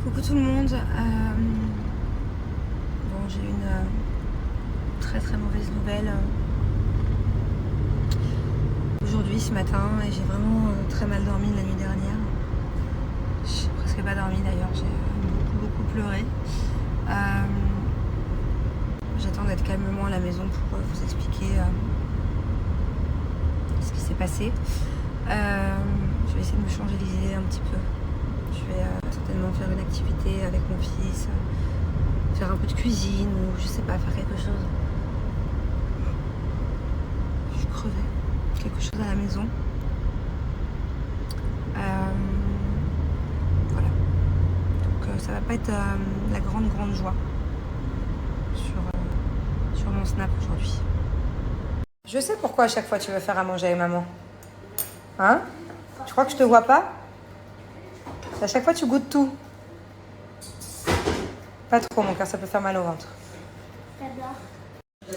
Coucou tout le monde. Bon, j'ai une très très mauvaise nouvelle aujourd'hui, ce matin, et j'ai vraiment très mal dormi la nuit dernière. J'ai presque pas dormi d'ailleurs, j'ai beaucoup pleuré. J'attends d'être calmement à la maison pour vous expliquer ce qui s'est passé. Je vais essayer de me changer les idées un petit peu. Je vais certainement faire une activité avec mon fils, faire un peu de cuisine ou je sais pas, faire quelque chose. Je suis crevée. Quelque chose à la maison. Voilà. Donc ça va pas être la grande joie sur mon snap aujourd'hui. Je sais pourquoi à chaque fois tu veux faire à manger avec maman. Hein? Tu crois que je te vois pas? À chaque fois tu goûtes tout. Pas trop mon cœur, ça peut faire mal au ventre.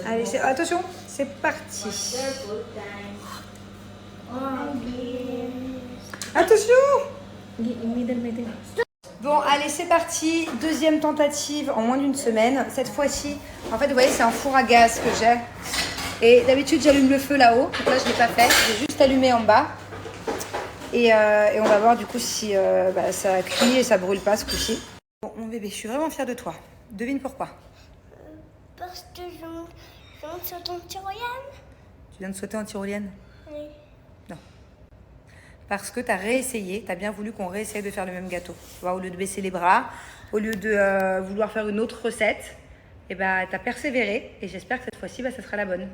Allez, attention, c'est parti. Attention! Bon, allez, c'est parti. Deuxième tentative en moins d'une semaine. Cette fois-ci, en fait, vous voyez, c'est un four à gaz que j'ai. Et d'habitude, j'allume le feu là-haut. Donc là, je ne l'ai pas fait. J'ai juste allumé en bas. Et on va voir du coup si ça cuit et ça brûle pas ce coup-ci. Bon, mon bébé, je suis vraiment fière de toi. Devine pourquoi? Parce que je monte sur ton tyrolienne. Tu viens de sauter en tyrolienne? Oui. Non. Parce que tu as réessayé, tu as bien voulu qu'on réessaye de faire le même gâteau. Tu vois, au lieu de baisser les bras, au lieu de vouloir faire une autre recette, et tu as persévéré et j'espère que cette fois-ci, ça sera la bonne.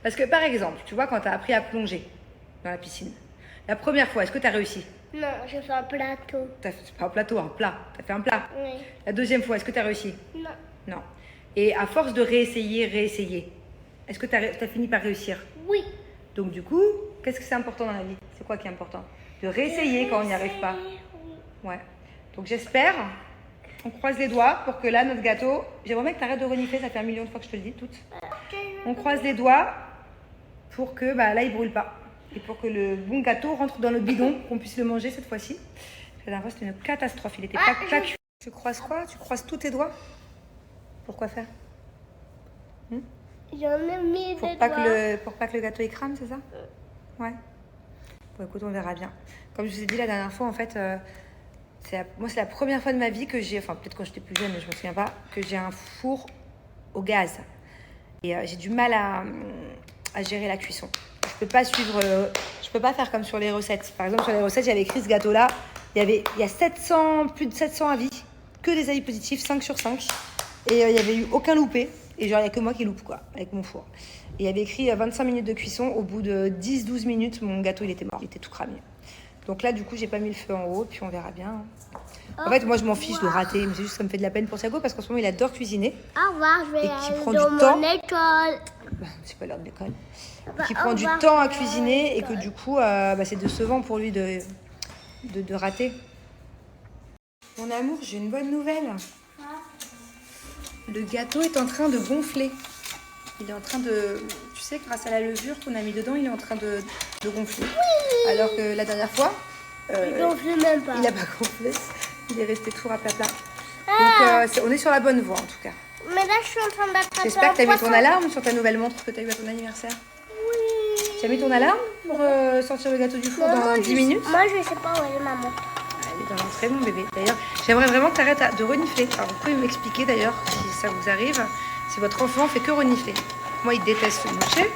Parce que par exemple, tu vois, quand tu as appris à plonger dans la piscine, la première fois, est-ce que tu as réussi? Non, j'ai fait un plateau. C'est pas un plateau, un plat. Tu as fait un plat. Oui. La deuxième fois, est-ce que tu as réussi? Non. Non. Et à force de réessayer, est-ce que tu as fini par réussir? Oui. Donc du coup, qu'est-ce que c'est important dans la vie? C'est quoi qui est important? De réessayer quand on n'y arrive pas. Ouais. Donc j'espère, on croise les doigts pour que là, notre gâteau... J'aimerais que tu arrêtes de renifler, ça fait 1 million de fois que je te le dis, toutes. On croise les doigts pour que là, il brûle pas. Et pour que le bon gâteau rentre dans le bidon, qu'on puisse le manger cette fois-ci. La dernière fois, c'était une catastrophe, il était pas cuit. Tu croises quoi? Tu croises tous tes doigts? Pourquoi faire? J'en ai mis Pour des pas doigts. pour pas que le gâteau il crame, c'est ça? Ouais. Bon, écoute, on verra bien. Comme je vous ai dit la dernière fois, en fait, moi, c'est la première fois de ma vie que j'ai, enfin, peut-être quand j'étais plus jeune, mais je me souviens pas, que j'ai un four au gaz. Et j'ai du mal à gérer la cuisson. Je peux pas suivre, je peux pas faire comme sur les recettes. Par exemple, sur les recettes, j'avais écrit ce gâteau-là. Il y a plus de 700 avis, que des avis positifs, 5 sur 5. Et il y avait eu aucun loupé. Et genre, il n'y a que moi qui loupe, quoi, avec mon four. Et il y avait écrit 25 minutes de cuisson. Au bout de 10-12 minutes, mon gâteau, il était mort. Il était tout cramé. Donc là, du coup, j'ai pas mis le feu en haut. Puis on verra bien. En fait, moi, je m'en fiche de rater. Mais c'est juste que ça me fait de la peine pour Thiago. Parce qu'en ce moment, il adore cuisiner. Au revoir, je vais Et qui prend aller du dans temps. mon école. C'est pas l'heure de l'école. Bah, Qui au prend du revoir, temps à je vais cuisiner. aller Et que du coup, c'est décevant pour lui de rater. Mon amour, j'ai une bonne nouvelle. Le gâteau est en train de gonfler. Il est en train de... Tu sais, grâce à la levure qu'on a mis dedans, il est en train de gonfler. Oui. Alors que la dernière fois, Il gonfle même pas. il n'a pas gonflé. Il est resté tout raplatapla. Donc, on est sur la bonne voie, en tout cas. Mais là, je suis en train d'attraper. J'espère que tu as mis ton poisson. alarme sur ta nouvelle montre que tu as eu à ton anniversaire. Oui. Tu as mis ton alarme pour sortir le gâteau du four Maman, dans 10 minutes? Moi, je sais pas où est ma montre. Elle est dans l'entrée, mon bébé. D'ailleurs, j'aimerais vraiment que tu arrêtes de renifler. Alors, vous pouvez m'expliquer d'ailleurs, si ça vous arrive, si votre enfant fait que renifler. Moi, il déteste se moucher.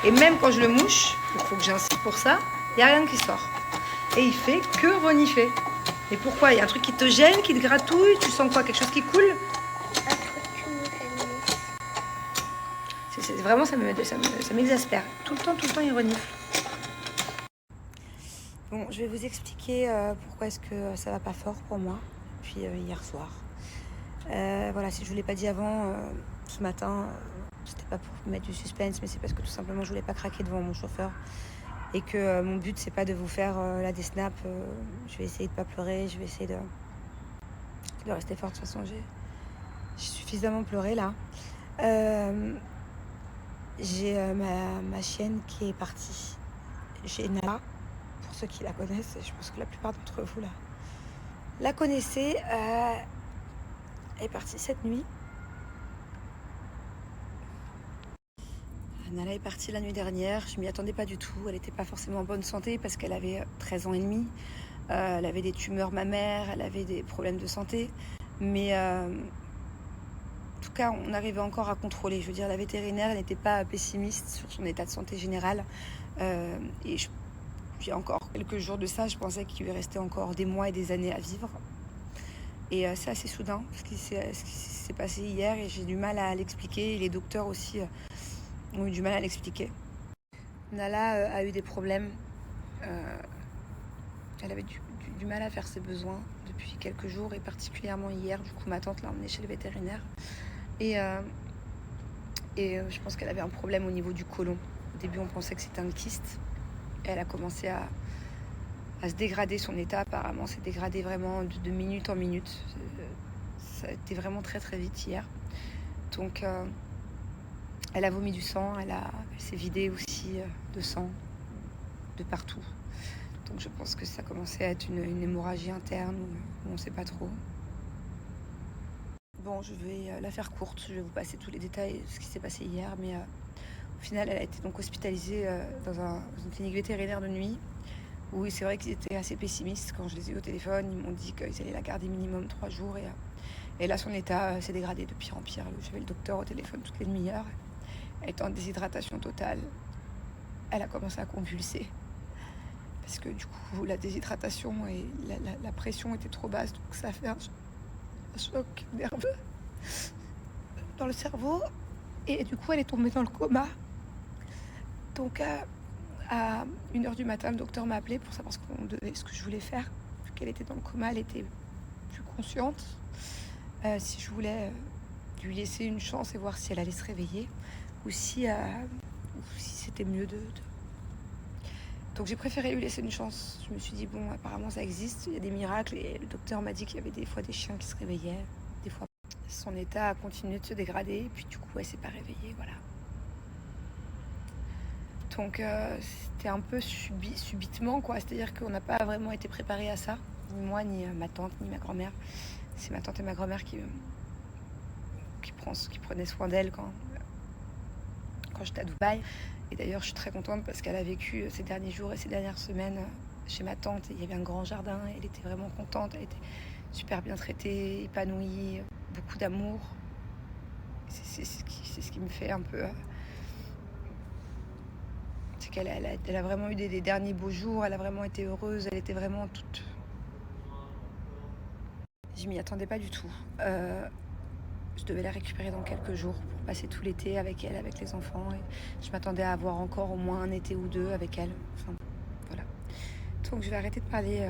Et même quand je le mouche, il faut que j'insiste pour ça, il n'y a rien qui sort. Et il fait que renifler. Et pourquoi? Il y a un truc qui te gêne, qui te gratouille? Tu sens quoi? Quelque chose qui coule? Un truc qui me gêne. Vraiment, ça m'exaspère. Tout le temps, il renifle. Bon, je vais vous expliquer pourquoi est-ce que ça va pas fort pour moi depuis hier soir. Voilà, si je vous l'ai pas dit avant, ce matin, c'était pas pour vous mettre du suspense, mais c'est parce que tout simplement je voulais pas craquer devant mon chauffeur et que mon but c'est pas de vous faire là des snaps. Je vais essayer de pas pleurer, je vais essayer de rester forte. De toute façon, j'ai suffisamment pleuré là. J'ai ma chienne qui est partie. J'ai Nala. Pour ceux qui la connaissent, et je pense que la plupart d'entre vous la connaissez. Elle est partie cette nuit. Nala est partie la nuit dernière. Je m'y attendais pas du tout. Elle n'était pas forcément en bonne santé parce qu'elle avait 13 ans et demi. Elle avait des tumeurs mammaires, elle avait des problèmes de santé. Mais en tout cas, on arrivait encore à contrôler. Je veux dire, la vétérinaire n'était pas pessimiste sur son état de santé général. Et j'ai encore quelques jours de ça, je pensais qu'il lui restait encore des mois et des années à vivre. Et c'est assez soudain, ce qui s'est passé hier, et j'ai du mal à l'expliquer. Et les docteurs aussi ont eu du mal à l'expliquer. Nala a eu des problèmes. Elle avait du mal à faire ses besoins depuis quelques jours, et particulièrement hier. Du coup, ma tante l'a emmenée chez le vétérinaire. Et je pense qu'elle avait un problème au niveau du côlon. Au début, on pensait que c'était un kyste. Et elle a commencé à se dégrader, son état apparemment s'est dégradé vraiment de minute en minute. Ça a été vraiment très très vite hier. Donc elle a vomi du sang, elle s'est vidée aussi de sang de partout. Donc je pense que ça commençait à être une hémorragie interne ou on ne sait pas trop. Bon, je vais la faire courte, je vais vous passer tous les détails de ce qui s'est passé hier, mais au final elle a été donc hospitalisée dans une clinique vétérinaire de nuit. Oui, c'est vrai qu'ils étaient assez pessimistes. Quand je les ai eu au téléphone, ils m'ont dit qu'ils allaient la garder minimum 3 jours. Et là, son état s'est dégradé de pire en pire. J'avais le docteur au téléphone toutes les demi-heures. Elle était en déshydratation totale. Elle a commencé à convulser. Parce que du coup, la déshydratation et la pression était trop basse. Donc ça a fait un choc nerveux dans le cerveau. Et du coup, elle est tombée dans le coma. Donc à 1h du matin, le docteur m'a appelé pour savoir ce que je voulais faire. Vu qu'elle était dans le coma, elle était plus consciente. Si je voulais lui laisser une chance et voir si elle allait se réveiller, ou si c'était mieux Donc j'ai préféré lui laisser une chance. Je me suis dit, bon, apparemment ça existe, il y a des miracles, et le docteur m'a dit qu'il y avait des fois des chiens qui se réveillaient, des fois son état a continué de se dégrader, et puis du coup elle s'est pas réveillée, voilà. Donc c'était un peu subitement, quoi. C'est-à-dire qu'on n'a pas vraiment été préparés à ça, ni moi, ni ma tante, ni ma grand-mère. C'est ma tante et ma grand-mère qui prenaient soin d'elle quand j'étais à Dubaï. Et d'ailleurs, je suis très contente parce qu'elle a vécu ces derniers jours et ces dernières semaines chez ma tante. Et il y avait un grand jardin, et elle était vraiment contente, elle était super bien traitée, épanouie, beaucoup d'amour. C'est ce qui me fait un peu... C'est qu'elle a vraiment eu des derniers beaux jours, elle a vraiment été heureuse, elle était vraiment toute... Je m'y attendais pas du tout. Je devais la récupérer dans quelques jours pour passer tout l'été avec elle, avec les enfants. Et je m'attendais à avoir encore au moins un été ou deux avec elle. Enfin, voilà. Donc je vais arrêter de parler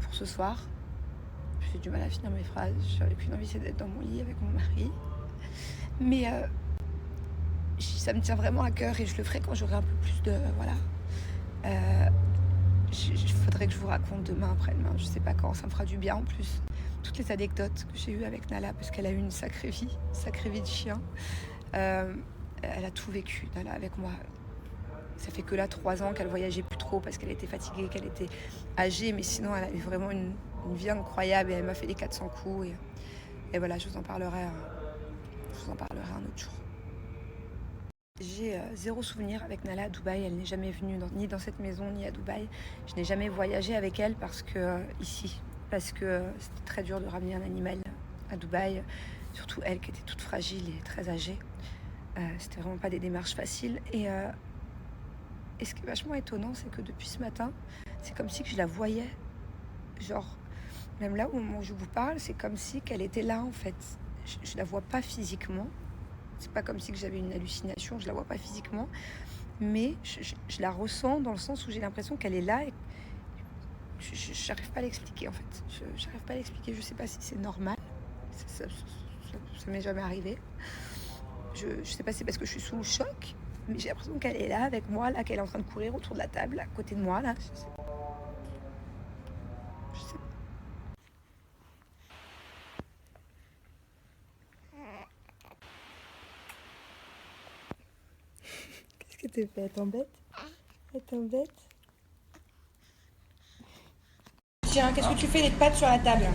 pour ce soir. J'ai du mal à finir mes phrases. J'avais qu'une envie, c'est d'être dans mon lit avec mon mari. Mais ça me tient vraiment à cœur, et je le ferai quand j'aurai un peu plus de... Voilà. Il faudrait que je vous raconte demain, après-demain, je sais pas quand, ça me fera du bien en plus. Toutes les anecdotes que j'ai eues avec Nala, parce qu'elle a eu une sacrée vie de chien. Elle a tout vécu, Nala, avec moi. Ça fait que là 3 ans qu'elle voyageait plus trop parce qu'elle était fatiguée, qu'elle était âgée, mais sinon elle a eu vraiment une vie incroyable, et elle m'a fait les 400 coups. Et voilà, je vous en parlerai un autre jour. J'ai zéro souvenir avec Nala à Dubaï. Elle n'est jamais venue ni dans cette maison ni à Dubaï. Je n'ai jamais voyagé avec elle parce que c'était très dur de ramener un animal à Dubaï, surtout elle qui était toute fragile et très âgée. C'était vraiment pas des démarches faciles. Et ce qui est vachement étonnant, c'est que depuis ce matin, c'est comme si que je la voyais. Genre, même là où je vous parle, c'est comme si qu'elle était là en fait. Je la vois pas physiquement. C'est pas comme si que j'avais une hallucination, je la vois pas physiquement, mais je la ressens dans le sens où j'ai l'impression qu'elle est là, et j'arrive pas à l'expliquer en fait. J'arrive pas à l'expliquer, je sais pas si c'est normal, ça m'est jamais arrivé. Je sais pas si c'est parce que je suis sous le choc, mais j'ai l'impression qu'elle est là avec moi, là, qu'elle est en train de courir autour de la table, à côté de moi, là. Je sais pas. Qu'est-ce que t'es fait? Elle t'embête? Elle t'embête? Tiens, qu'est-ce que tu fais les pâtes sur la table?